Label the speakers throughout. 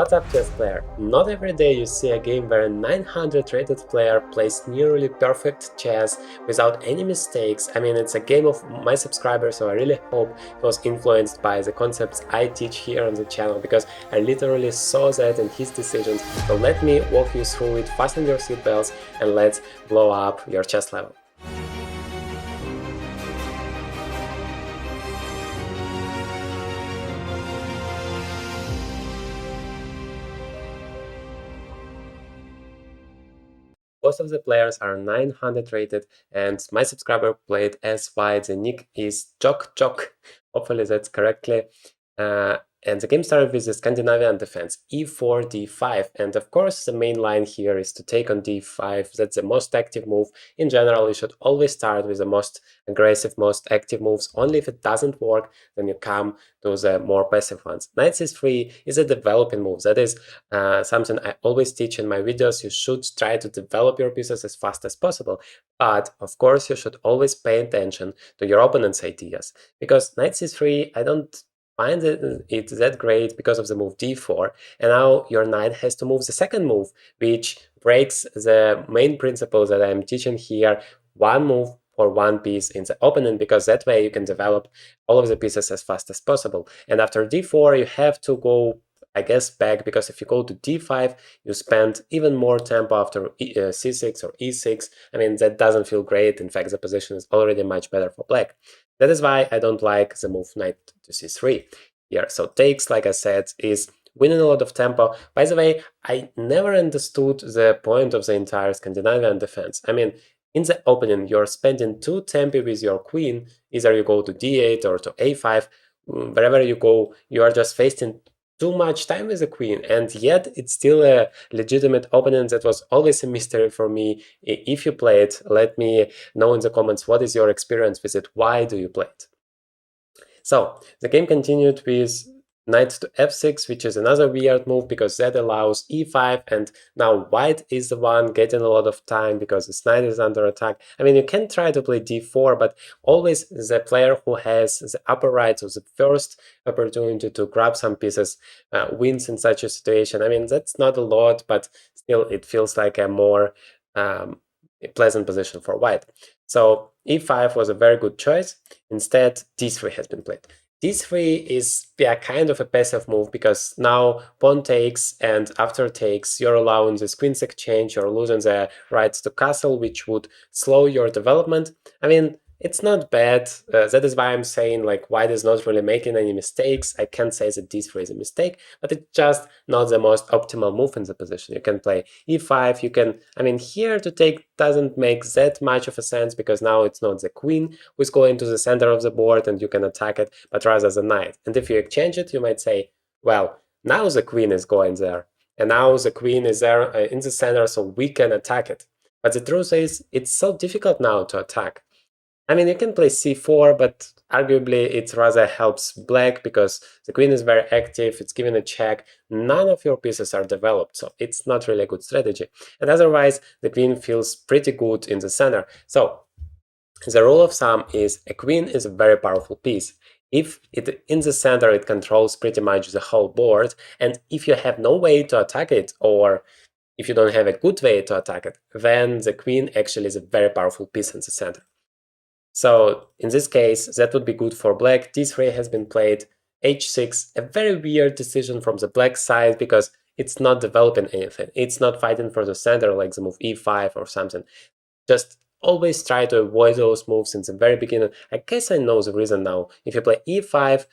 Speaker 1: What's up, chess player? Not every day you see a game where a 900 rated player plays nearly perfect chess without any mistakes. I mean, it's a game of my subscribers, so I really hope it was influenced by the concepts I teach here on the channel, because I literally saw that in his decisions. So let me walk you through it, fasten your seatbelts, and let's blow up your chess level. Most of the players are 900 rated, and my subscriber played as white. The nick is Jock Jock. Hopefully that's correctly. And the game started with the Scandinavian defense, e4, d5. And of course, the main line here is to take on d5. That's the most active move. In general, you should always start with the most aggressive, most active moves. Only if it doesn't work, then you come to the more passive ones. Knight c3 is a developing move. That is something I always teach in my videos. You should try to develop your pieces as fast as possible. But of course, you should always pay attention to your opponent's ideas. Because Knight c3, I don't find it that great because of the move d4, and now your knight has to move the second move, which breaks the main principle that I'm teaching here: one move for one piece in the opponent, because that way you can develop all of the pieces as fast as possible. And after d4 you have to go, I guess, back, because if you go to d5 you spend even more tempo after c6 or e6. I mean, that doesn't feel great. In fact, the position is already much better for black. That is why I don't like the move knight to c3 here. So takes, like I said, is winning a lot of tempo. By the way, I never understood the point of the entire Scandinavian defense. I mean, in the opening, you're spending 2 tempi with your queen. Either you go to d8 or to a5. Wherever you go, you are just wasting too much time with the queen, and yet it's still a legitimate opponent. That was always a mystery for me. If you play it, let me know in the comments what is your experience with it, why do you play it. So the game continued with knight to f6, which is another weird move because that allows e5, and now white is the one getting a lot of time because this knight is under attack. I mean, you can try to play d4, but always the player who has the upper right, so the first opportunity to grab some pieces, wins in such a situation. I mean, that's not a lot, but still it feels like a more pleasant position for white. So e5 was a very good choice. Instead, d3 has been played. d3 is kind of a passive move, because now pawn takes, and after takes you're allowing this queen's exchange, you're losing the rights to castle, which would slow your development. I mean, it's not bad. That is why I'm saying, like, white is not really making any mistakes. I can't say that d3 is a mistake, but it's just not the most optimal move in the position. You can play e5, you can, I mean, here to take doesn't make that much of a sense, because now it's not the queen who's going to the center of the board and you can attack it, but rather the knight. And if you exchange it, you might say, well, now the queen is going there, and now the queen is there in the center, so we can attack it. But the truth is, it's so difficult now to attack. I mean, you can play c4, but arguably it rather helps black, because the queen is very active, it's given a check, none of your pieces are developed, so it's not really a good strategy. And otherwise, the queen feels pretty good in the center. So the rule of thumb is a queen is a very powerful piece. If it in the center, it controls pretty much the whole board, and if you have no way to attack it, or if you don't have a good way to attack it, then the queen actually is a very powerful piece in the center. So in this case, that would be good for black. d3 has been played, h6, a very weird decision from the black side, because it's not developing anything. It's not fighting for the center like the move e5 or something. Just always try to avoid those moves in the very beginning. I guess I know the reason now. If you play e5,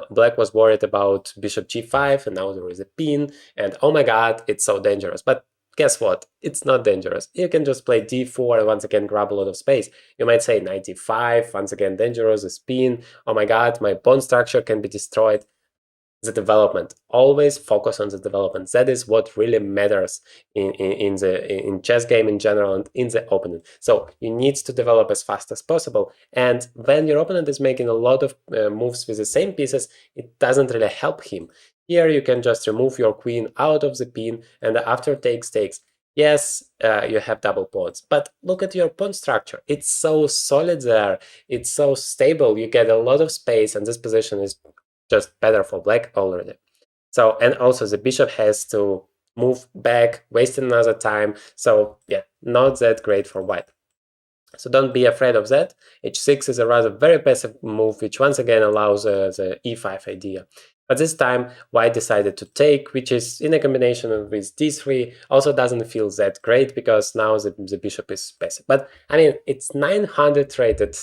Speaker 1: black was worried about bishop g5, and now there is a pin, and oh my god, it's so dangerous. But guess what? It's not dangerous. You can just play d4 and once again grab a lot of space. You might say knight d5, once again dangerous, a spin, oh my god, my pawn structure can be destroyed. The development. Always focus on the development. That is what really matters in chess game in general and in the opponent. So you need to develop as fast as possible. And when your opponent is making a lot of moves with the same pieces, it doesn't really help him. Here you can just remove your queen out of the pin, and after takes, yes, you have double pawns, but look at your pawn structure. It's so solid there. It's so stable. You get a lot of space, and this position is just better for black already. So, and also the bishop has to move back, wasting another time. So yeah, not that great for white. So don't be afraid of that. H6 is a rather very passive move, which once again allows the E5 idea. But this time, white decided to take, which is in a combination with D3, also doesn't feel that great because now the bishop is passive. But I mean, it's 900 rated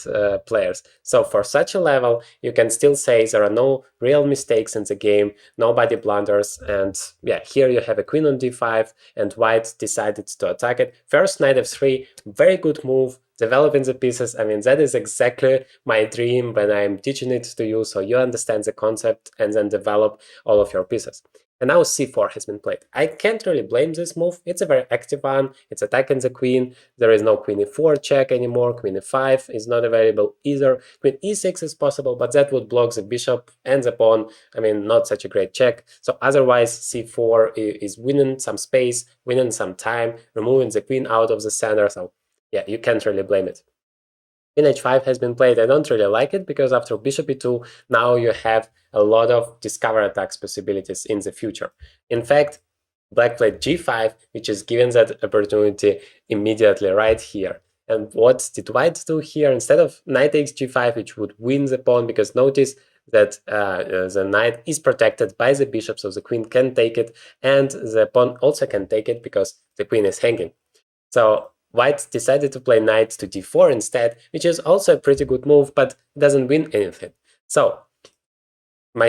Speaker 1: players. So for such a level, you can still say there are no real mistakes in the game, nobody blunders. And yeah, here you have a queen on D5, and white decided to attack it. First, knight F3, very good move. Developing the pieces, I mean, that is exactly my dream when I'm teaching it to you, so you understand the concept and then develop all of your pieces. And now c4 has been played. I can't really blame this move. It's a very active one. It's attacking the queen. There is no queen e4 check anymore. Queen e5 is not available either. Queen e6 is possible, but that would block the bishop and the pawn. I mean, not such a great check. So otherwise, c4 is winning some space, winning some time, removing the queen out of the center. So yeah, you can't really blame it. Queen h5 has been played. I don't really like it because after bishop e2, now you have a lot of discover attacks possibilities in the future. In fact, black played g5, which is given that opportunity immediately right here. And what did white do here? Instead of knight takes g5, which would win the pawn, because notice that the knight is protected by the bishop, so the queen can take it, and the pawn also can take it because the queen is hanging. So white decided to play knight to d4 instead, which is also a pretty good move, but doesn't win anything. So my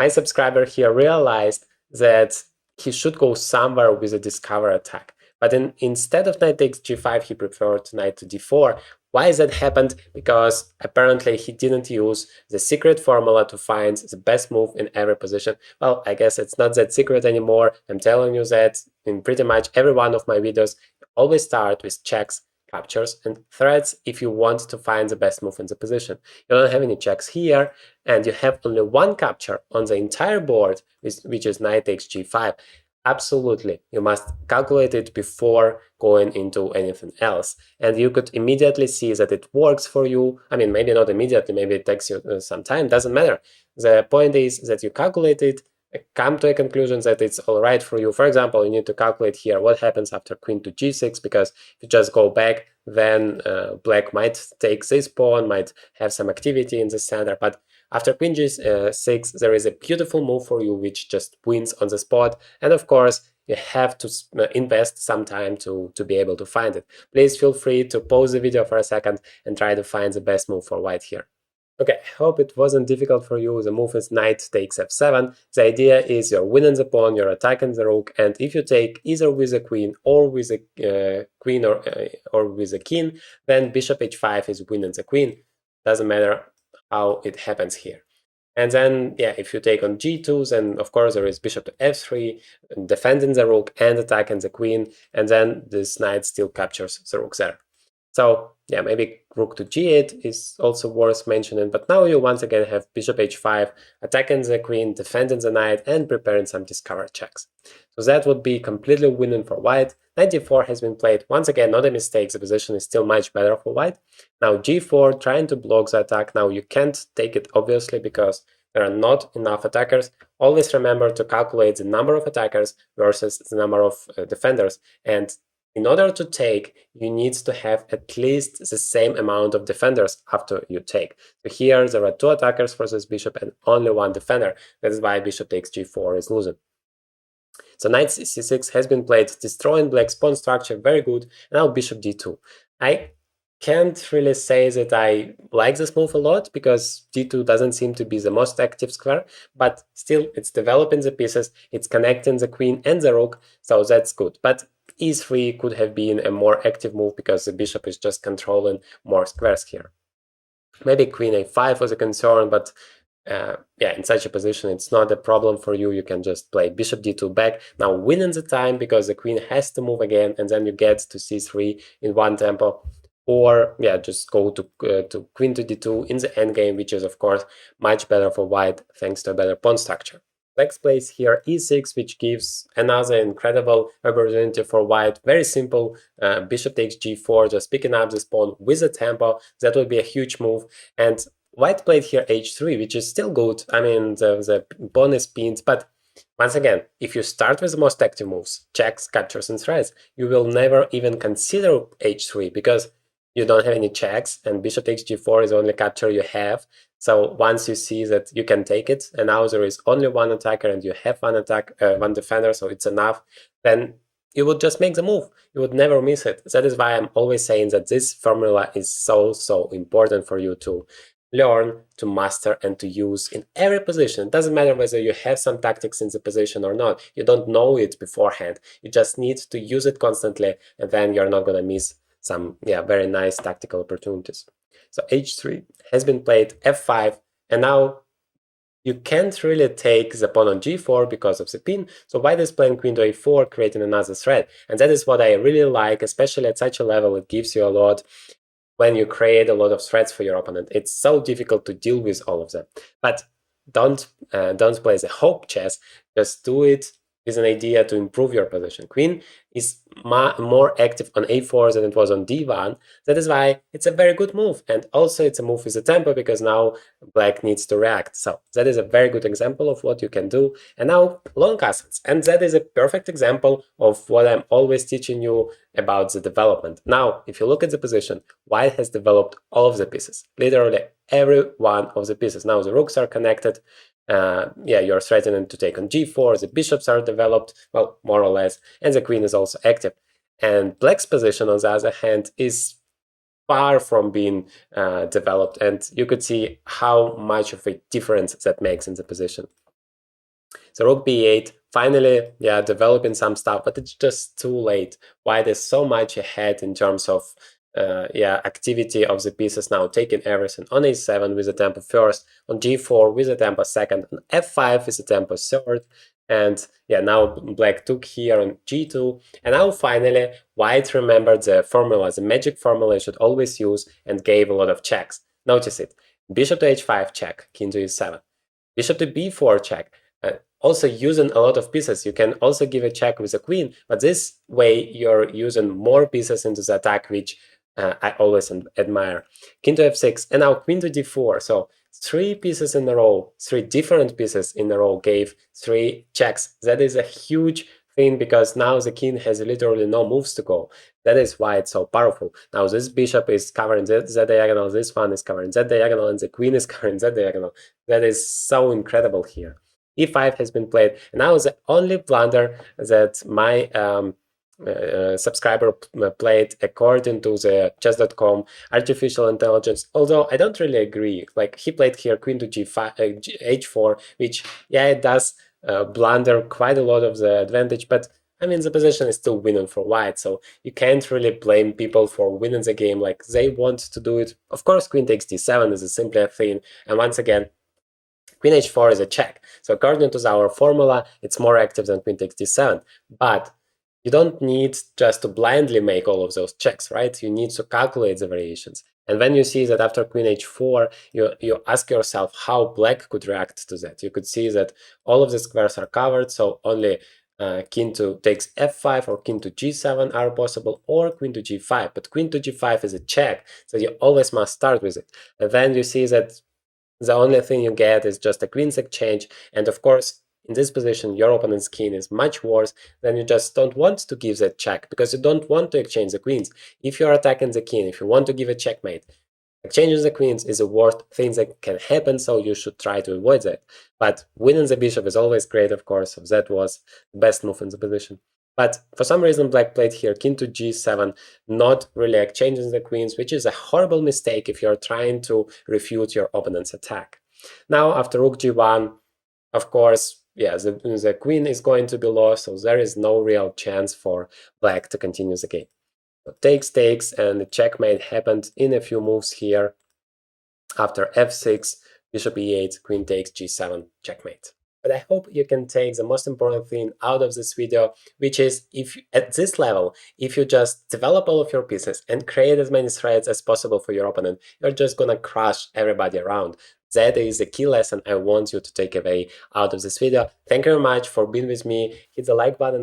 Speaker 1: subscriber here realized that he should go somewhere with a discover attack. But instead of knight takes g5, he preferred knight to d4. Why is that happened? Because apparently he didn't use the secret formula to find the best move in every position. Well, I guess it's not that secret anymore. I'm telling you that in pretty much every one of my videos, always start with checks, captures, and threads if you want to find the best move in the position. You don't have any checks here, and you have only one capture on the entire board, which is knight takes g5. Absolutely, you must calculate it before going into anything else. And you could immediately see that it works for you. I mean, maybe not immediately, maybe it takes you some time, doesn't matter. The point is that you calculate it, come to a conclusion that it's all right for you. For example, you need to calculate here what happens after queen to g6, because if you just go back, then black might take this pawn, might have some activity in the center, but after queen g6, there is a beautiful move for you, which just wins on the spot. And of course, you have to invest some time to be able to find it. Please feel free to pause the video for a second and try to find the best move for white here. Okay, hope it wasn't difficult for you. The move is knight takes f7. The idea is you're winning the pawn, you're attacking the rook, and if you take either with a queen or with a queen or with a king, then bishop h5 is winning the queen. Doesn't matter how it happens here. And then, yeah, if you take on g2, then of course there is bishop to f3, defending the rook and attacking the queen, and then this knight still captures the rook there. So yeah, maybe rook to g8 is also worth mentioning, but now you once again have bishop h5, attacking the queen, defending the knight, and preparing some discover checks. So that would be completely winning for white. Knight d4 has been played. Once again, not a mistake, the position is still much better for white. Now g4, trying to block the attack. Now you can't take it, obviously, because there are not enough attackers. Always remember to calculate the number of attackers versus the number of defenders, and in order to take, you need to have at least the same amount of defenders after you take. So here there are 2 attackers for this bishop and only 1 defender. That is why bishop takes g4 is losing. So knight c6 has been played, destroying black's pawn structure, very good. Now bishop d2. I can't really say that I like this move a lot, because d2 doesn't seem to be the most active square, but still it's developing the pieces, it's connecting the queen and the rook, so that's good. But e3 could have been a more active move because the bishop is just controlling more squares here. Maybe queen a5 was a concern, but yeah, in such a position, it's not a problem for you. You can just play bishop d2 back. Now winning the time because the queen has to move again, and then you get to c3 in one tempo. Or yeah, just go to queen to d2 in the endgame, which is of course much better for white thanks to a better pawn structure. Next plays here e6, which gives another incredible opportunity for white. Very simple, bishop takes g4, just picking up this pawn with a tempo. That would be a huge move. And white played here h3, which is still good. I mean, the bonus pins, but once again, if you start with the most active moves, checks, captures, and threads, you will never even consider h3 because you don't have any checks, and bishop takes g4 is the only capture you have. So once you see that you can take it, and now there is only one attacker and you have one defender, so it's enough, then you would just make the move. You would never miss it. That is why I'm always saying that this formula is so important for you to learn, to master, and to use in every position. It doesn't matter whether you have some tactics in the position or not. You don't know it beforehand. You just need to use it constantly, and then you're not going to miss some very nice tactical opportunities. So h3 has been played, f5, and now you can't really take the pawn on g4 because of the pin, so white is playing queen to a4, creating another threat. And that is what I really like, especially at such a level. It gives you a lot when you create a lot of threats for your opponent. It's so difficult to deal with all of them. But don't play the hope chess, just do it with an idea to improve your position. Queen is more active on a4 than it was on d1. That is why it's a very good move. And also it's a move with a tempo because now black needs to react. So that is a very good example of what you can do. And now long castles. And that is a perfect example of what I'm always teaching you about the development. Now, if you look at the position, white has developed all of the pieces, literally every one of the pieces. Now the rooks are connected. You're threatening to take on g4, the bishops are developed, well, more or less, and the queen is also active. And black's position, on the other hand, is far from being developed, and you could see how much of a difference that makes in the position. So rook b8, finally, developing some stuff, but it's just too late. White is so much ahead in terms of activity of the pieces now, taking everything on a7 with the tempo first, on g4 with the tempo second, on f5 with the tempo third, and now black took here on g2, and now finally white remembered the formula, the magic formula you should always use, and gave a lot of checks. Notice it: bishop to h5 check, king to e7, bishop to b4 check. Also using a lot of pieces. You can also give a check with a queen, but this way you're using more pieces into the attack, which I always admire. King to f6, and now queen to d4. So 3 pieces in a row, 3 different pieces in a row gave 3 checks. That is a huge thing because now the king has literally no moves to go. That is why it's so powerful. Now this bishop is covering that diagonal, this one is covering that diagonal, and the queen is covering that diagonal. That is so incredible here. e5 has been played, and now the only blunder that my subscriber played according to the chess.com artificial intelligence, although I don't really agree. Like, he played here queen to g5, h4, which it does blunder quite a lot of the advantage, but I mean, the position is still winning for white, so you can't really blame people for winning the game like they want to do it. Of course, queen takes d7 is a simpler thing, and once again, queen h4 is a check. So according to our formula, it's more active than queen takes d7. But you don't need just to blindly make all of those checks, right? You need to calculate the variations. And when you see that after queen h4, you ask yourself how black could react to that. You could see that all of the squares are covered, so only king to takes f5 or king to g7 are possible, or queen to g5. But queen to g5 is a check, so you always must start with it. And then you see that the only thing you get is just a queen's exchange, and of course, in this position, your opponent's king is much worse, then you just don't want to give that check, because you don't want to exchange the queens. If you're attacking the king, if you want to give a checkmate, exchanging the queens is the worst thing that can happen, so you should try to avoid that. But winning the bishop is always great, of course, so that was the best move in the position. But for some reason, black played here king to g7, not really exchanging the queens, which is a horrible mistake if you're trying to refute your opponent's attack. Now, after rook g1, of course, the queen is going to be lost, so there is no real chance for black to continue the game. So takes, and the checkmate happened in a few moves here. After f6, bishop e8, queen takes g7, checkmate. But I hope you can take the most important thing out of this video, which is, if at this level, if you just develop all of your pieces and create as many threats as possible for your opponent, you're just gonna crush everybody around. That is the key lesson I want you to take away out of this video. Thank you very much for being with me. Hit the like button.